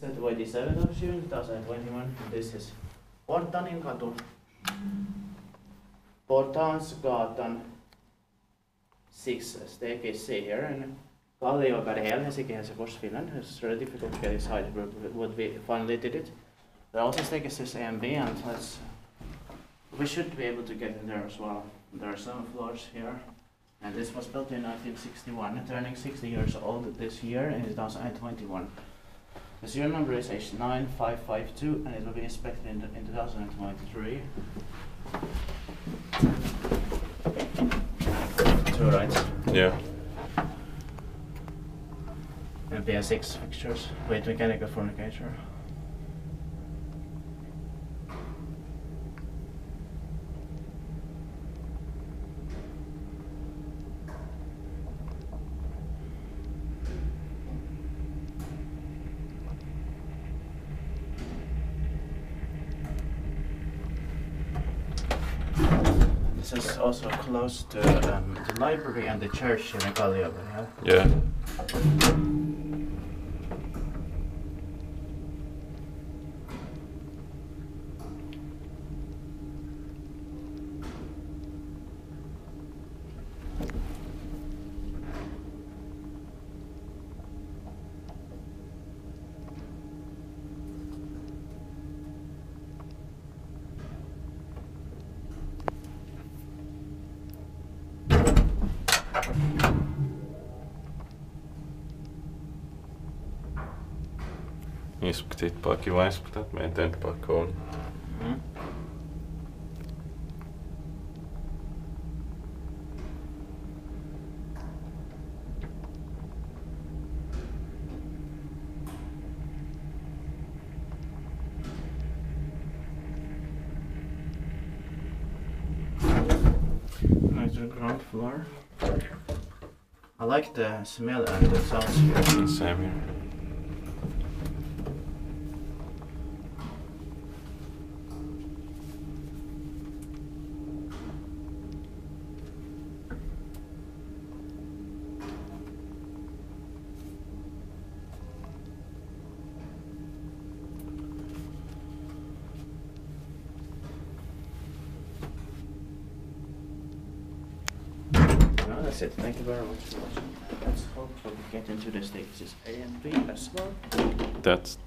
The 27th of June 2021. This is Porthaninkatu, Porthansgatan 6 staircase here in Kallioberg, Helsinki, Helsingfors, Finland. It's really difficult to get inside, but we finally did it. There are also staircases A and B, and we should be able to get in there as well. There are some floors here, and this was built in 1961, turning 60 years old this year in 2021. The serial number is H9552, and it will be inspected in 2023. Two right? Yeah. And PS6 fixtures with mechanical furniture. This is also close to the library and the church here in Kallioberg. Yeah. Inspektiert bara kiva inspektat med inte bara Kone. Nice ground floor. I like the smell and the sounds here. Same here. No, that's it. Thank you very much for watching. Let's hope we get into the stages A and B as well. That's